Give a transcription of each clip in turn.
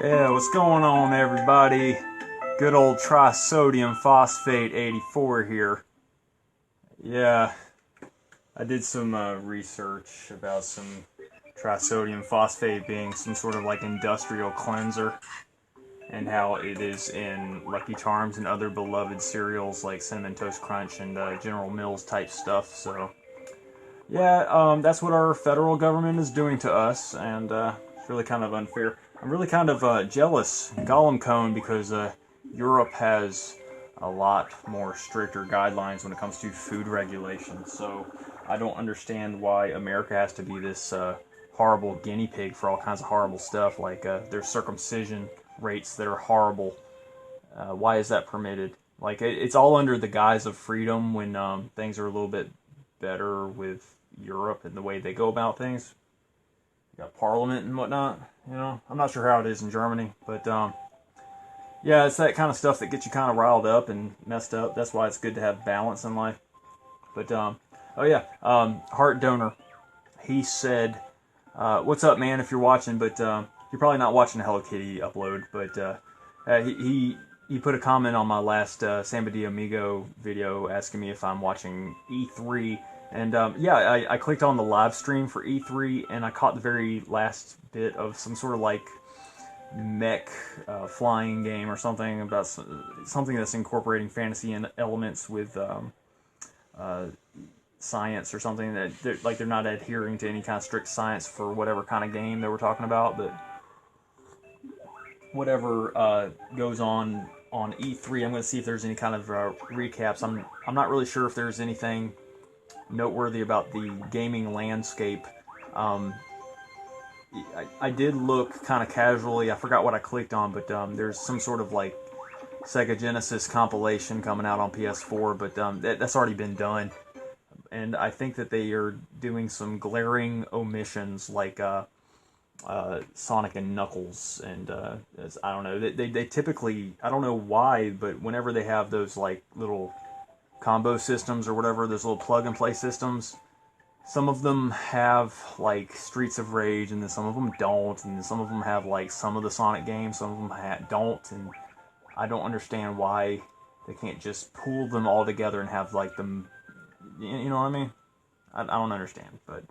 Yeah, what's going on, everybody? Good old trisodium phosphate 84 here. Yeah, I did some research about some trisodium phosphate being some sort of like industrial cleanser and how it is in Lucky Charms and other beloved cereals like Cinnamon Toast Crunch and General Mills type stuff. So, yeah, that's what our federal government is doing to us, and it's really kind of unfair. I'm really kind of jealous, Gollum Cone, because Europe has a lot more stricter guidelines when it comes to food regulations. So I don't understand why America has to be this horrible guinea pig for all kinds of horrible stuff, like their circumcision rates that are horrible. Why is that permitted? Like it's all under the guise of freedom when things are a little bit better with Europe and the way they go about things. You got parliament and whatnot. You know, I'm not sure how it is in Germany, but yeah, it's that kind of stuff that gets you kind of riled up and messed up. That's why it's good to have balance in life. But oh yeah, heart donor. He said, "What's up, man? If you're watching, but you're probably not watching the Hello Kitty upload." But he put a comment on my last Samba de Amigo video asking me if I'm watching E3. And yeah, I clicked on the live stream for E3, and I caught the very last bit of some sort of like mech flying game or something about something that's incorporating fantasy and elements with science or something that they're not adhering to any kind of strict science for whatever kind of game they were talking about, but whatever goes on E3, I'm going to see if there's any kind of recaps. I'm not really sure if there's anything noteworthy about the gaming landscape. I did look kind of casually. I forgot what I clicked on, but there's some sort of like Sega Genesis compilation coming out on PS4, but that's already been done. And I think that they are doing some glaring omissions like Sonic and Knuckles, and I don't know. They typically, I don't know why, but whenever they have those like little combo systems or whatever, those little plug-and-play systems, some of them have like Streets of Rage, and then some of them don't, and then some of them have like some of the Sonic games, some of them don't, and I don't understand why they can't just pool them all together and have like them, you know what I mean? I don't understand, but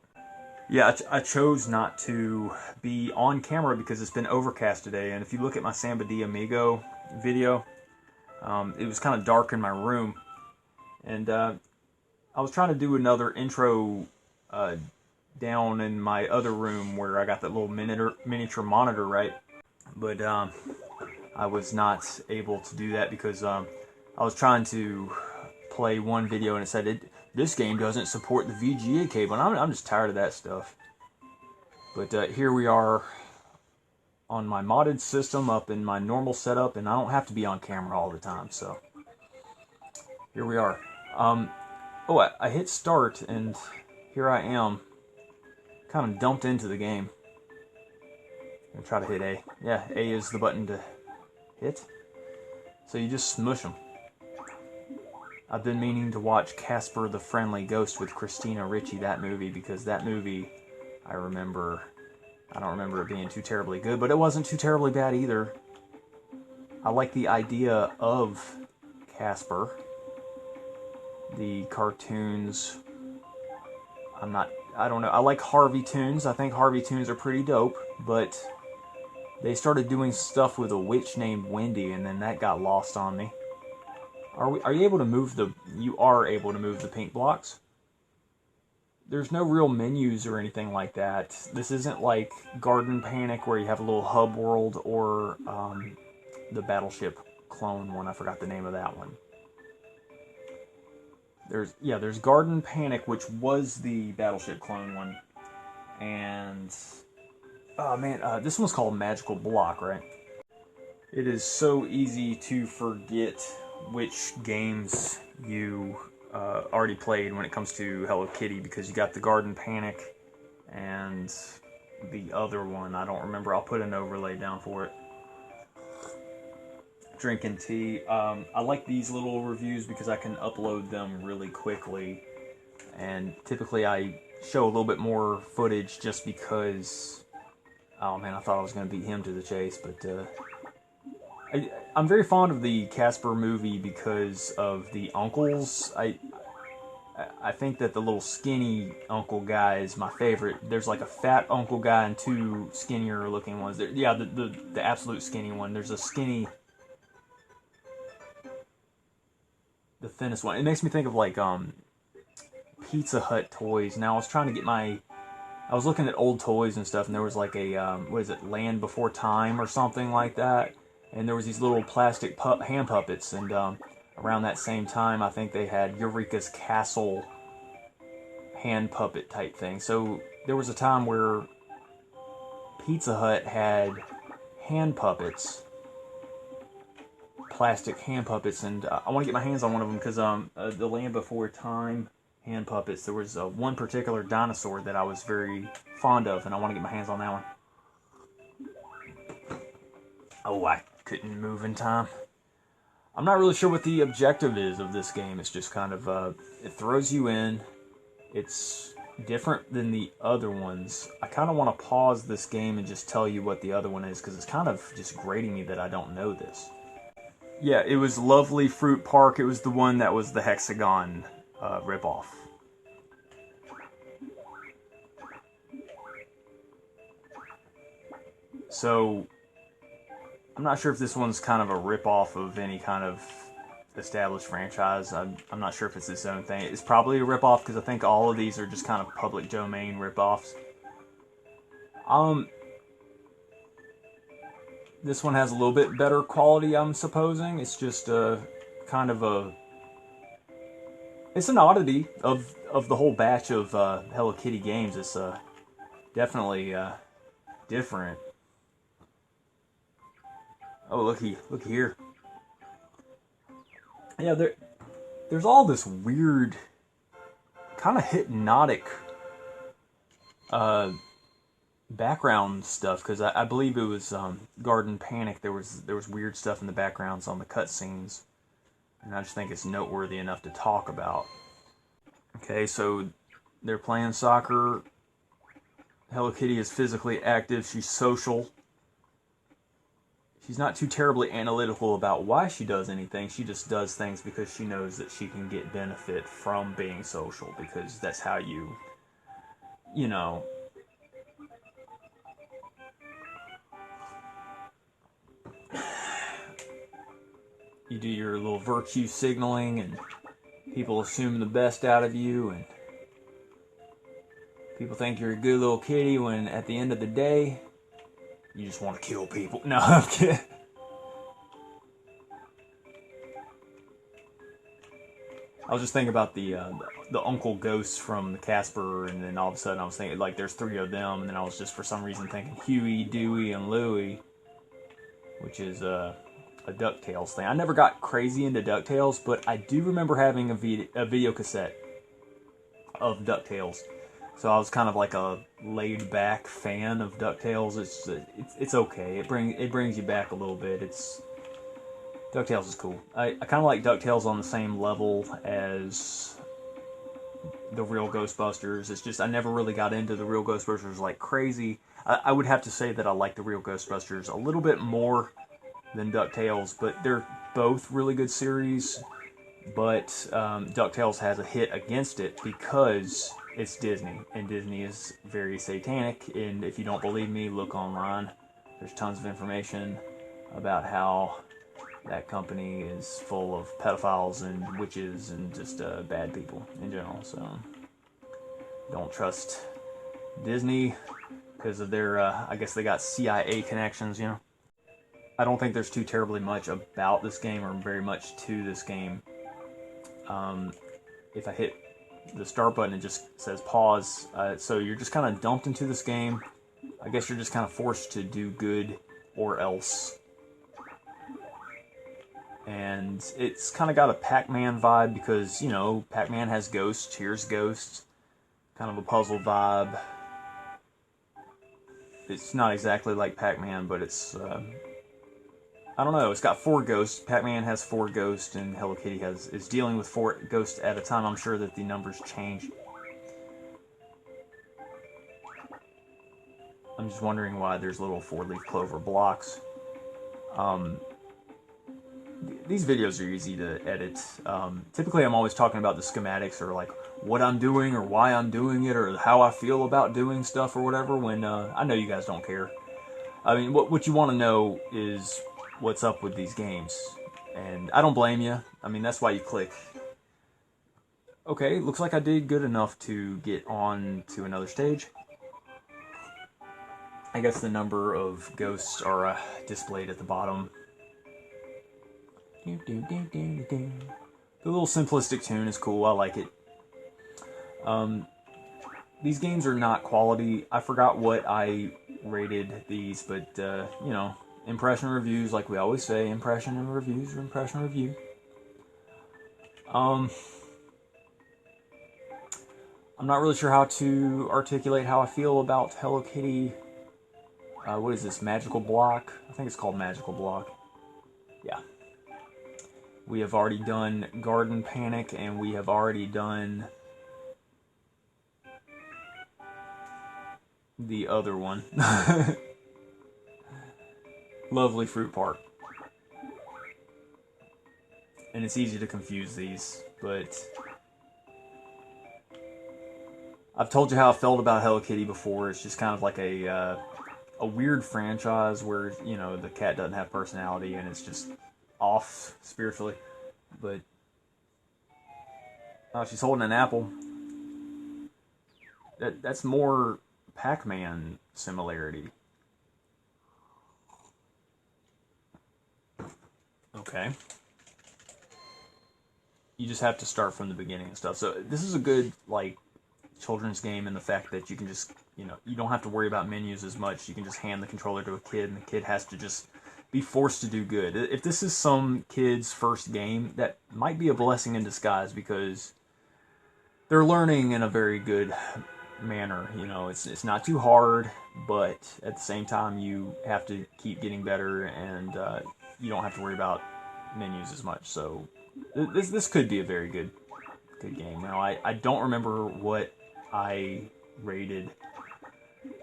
yeah, I chose not to be on camera because it's been overcast today, and if you look at my Samba de Amigo video, it was kind of dark in my room, and I was trying to do another intro down in my other room where I got that little miniature monitor, right? But I was not able to do that because I was trying to play one video and it said this game doesn't support the VGA cable, and I'm just tired of that stuff. But here we are on my modded system up in my normal setup, and I don't have to be on camera all the time, so here we are. Oh, I hit start, and here I am, kind of dumped into the game. I'm gonna try to hit A. Yeah, A is the button to hit. So you just smush them. I've been meaning to watch Casper the Friendly Ghost with Christina Ricci, that movie, because that movie, I don't remember it being too terribly good, but it wasn't too terribly bad either. I like the idea of Casper. The cartoons, I don't know. I like Harvey Toons. I think Harvey Toons are pretty dope, but they started doing stuff with a witch named Wendy, and then that got lost on me. Are you able to move you are able to move the pink blocks? There's no real menus or anything like that. This isn't like Garden Panic where you have a little hub world, or the Battleship clone one. I forgot the name of that one. There's Garden Panic, which was the Battleship clone one, and oh man, this one's called Magical Block, right? It is so easy to forget which games you already played when it comes to Hello Kitty, because you got the Garden Panic and the other one, I don't remember. I'll put an overlay down for it. Drinking tea. I like these little reviews because I can upload them really quickly, and typically I show a little bit more footage just because Oh man, I thought I was going to beat him to the chase, but I'm very fond of the Casper movie because of the uncles. I think that the little skinny uncle guy is my favorite. There's like a fat uncle guy and two skinnier looking ones. Yeah, the absolute skinny one. There's a skinny, the thinnest one. It makes me think of like Pizza Hut toys. Now I was looking at old toys and stuff, and there was like a what is it, Land Before Time or something like that. And there was these little plastic hand puppets, and around that same time, I think they had Eureka's Castle hand puppet type thing. So there was a time where Pizza Hut had hand puppets, plastic hand puppets, and I want to get my hands on one of them because the Land Before Time hand puppets, there was one particular dinosaur that I was very fond of, and I want to get my hands on that one. Oh, I couldn't move in time. I'm not really sure what the objective is of this game. It's just kind of, it throws you in. It's different than the other ones. I kind of want to pause this game and just tell you what the other one is, because it's kind of just grating me that I don't know this. Yeah, it was Lovely Fruit Park. It was the one that was the Hexagon ripoff. So, I'm not sure if this one's kind of a ripoff of any kind of established franchise. I'm not sure if it's its own thing. It's probably a ripoff because I think all of these are just kind of public domain ripoffs. This one has a little bit better quality, I'm supposing. It's just kind of a... It's an oddity of the whole batch of Hello Kitty games. It's definitely different. Oh, look here. Yeah, there's all this weird, kind of hypnotic background stuff, because I believe it was Garden Panic. There was weird stuff in the backgrounds on the cutscenes, and I just think it's noteworthy enough to talk about. Okay, so they're playing soccer. Hello Kitty is physically active. She's social. She's not too terribly analytical about why she does anything. She just does things because she knows that she can get benefit from being social, because that's how you know, you do your little virtue signaling, and people assume the best out of you, and people think you're a good little kitty when at the end of the day, you just want to kill people. No, I'm kidding. I was just thinking about the Uncle Ghosts from the Casper, and then all of a sudden I was thinking, like, there's three of them, and then I was just for some reason thinking Huey, Dewey, and Louie, which is a DuckTales thing. I never got crazy into DuckTales, but I do remember having a video cassette of DuckTales. So I was kind of like a laid-back fan of DuckTales. It's okay. It brings you back a little bit. DuckTales is cool. I kind of like DuckTales on the same level as the real Ghostbusters. It's just I never really got into the real Ghostbusters like crazy. I would have to say that I like the real Ghostbusters a little bit more than DuckTales, but they're both really good series. But DuckTales has a hit against it because it's Disney, and Disney is very satanic, and if you don't believe me, look online. There's tons of information about how that company is full of pedophiles and witches and just bad people in general. So don't trust Disney because of their, I guess they got CIA connections, you know. I don't think there's too terribly much about this game or very much to this game. If I hit the start button, it just says pause. So you're just kind of dumped into this game. I guess you're just kind of forced to do good or else. And it's kind of got a Pac-Man vibe because, you know, Pac-Man has ghosts. Here's ghosts. Kind of a puzzle vibe. It's not exactly like Pac-Man, but it's... I don't know, it's got 4 ghosts. Pac-Man has 4 ghosts, and Hello Kitty is dealing with 4 ghosts at a time. I'm sure that the numbers change. I'm just wondering why there's little 4-leaf clover blocks. These videos are easy to edit. Typically, I'm always talking about the schematics or like what I'm doing or why I'm doing it or how I feel about doing stuff or whatever, when I know you guys don't care. I mean, what you want to know is what's up with these games. And I don't blame you. I mean, that's why you click. Okay, looks like I did good enough to get on to another stage. I guess the number of ghosts are displayed at the bottom. The little simplistic tune is cool. I like it. These games are not quality. I forgot what I rated these, but you know, impression reviews, like we always say, impression and reviews or impression review. I'm not really sure how to articulate how I feel about Hello Kitty. What is this, Magical Block? I think it's called Magical Block. Yeah. We have already done Garden Panic, and we have already done the other one. Lovely Fruit Park. And it's easy to confuse these, but I've told you how I felt about Hello Kitty before. It's just kind of like a weird franchise where, you know, the cat doesn't have personality and it's just off spiritually. But she's holding an apple. That's more Pac-Man similarity. Okay. You just have to start from the beginning and stuff. So this is a good, like, children's game in the fact that you can just, you know, you don't have to worry about menus as much. You can just hand the controller to a kid and the kid has to just be forced to do good. If this is some kid's first game, that might be a blessing in disguise because they're learning in a very good manner. You know, it's not too hard, but at the same time you have to keep getting better, and you don't have to worry about menus as much. So this could be a very good game. Now I don't remember what I rated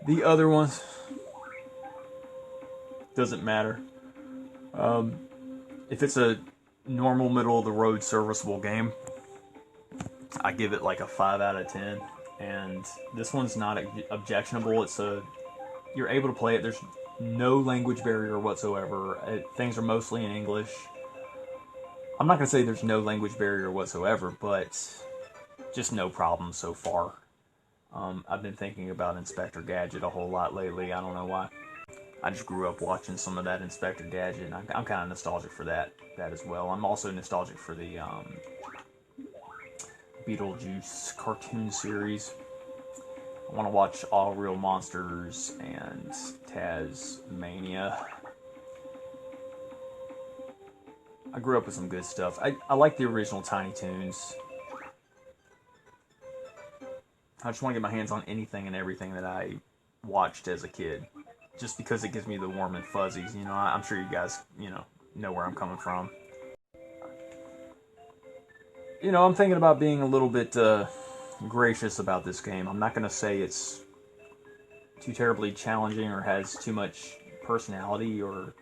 the other ones. Doesn't matter. If it's a normal middle of the road serviceable game, I give it like a 5 out of 10. And this one's not objectionable. You're able to play it. There's no language barrier whatsoever. Things are mostly in English. I'm not going to say there's no language barrier whatsoever, but just no problem so far. I've been thinking about Inspector Gadget a whole lot lately. I don't know why. I just grew up watching some of that Inspector Gadget, and I'm kind of nostalgic for that as well. I'm also nostalgic for the Beetlejuice cartoon series. I want to watch All Real Monsters and Tasmania. I grew up with some good stuff. I like the original Tiny Toons. I just want to get my hands on anything and everything that I watched as a kid, just because it gives me the warm and fuzzies. You know, I'm sure you guys, you know where I'm coming from. You know, I'm thinking about being a little bit gracious about this game. I'm not going to say it's too terribly challenging or has too much personality or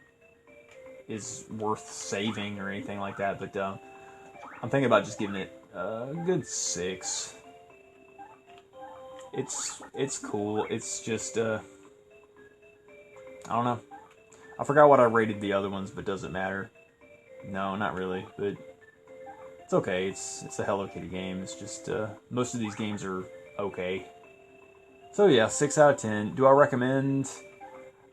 is worth saving or anything like that, but I'm thinking about just giving it a good 6. It's cool. It's just I don't know. I forgot what I rated the other ones, but does it matter? No, not really. But it's okay. It's a Hello Kitty game. It's just most of these games are okay. So yeah, 6 out of 10. Do I recommend?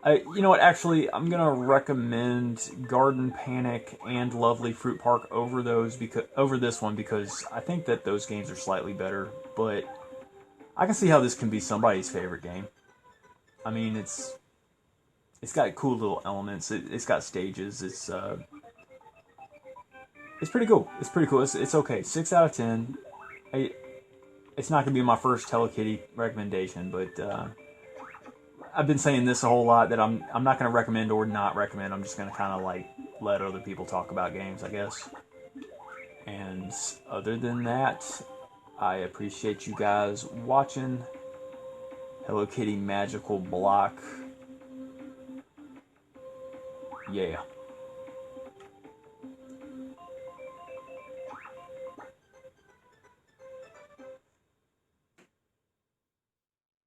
You know what? Actually, I'm gonna recommend Garden Panic and Lovely Fruit Park over this one because I think that those games are slightly better. But I can see how this can be somebody's favorite game. I mean, it's got cool little elements. It's got stages. It's pretty cool. It's pretty cool. It's okay. 6 out of 10. It's not gonna be my first Hello Kitty recommendation, but I've been saying this a whole lot that I'm not gonna recommend or not recommend. I'm just gonna kind of like let other people talk about games, I guess. And other than that, I appreciate you guys watching Hello Kitty Magical Block. Yeah.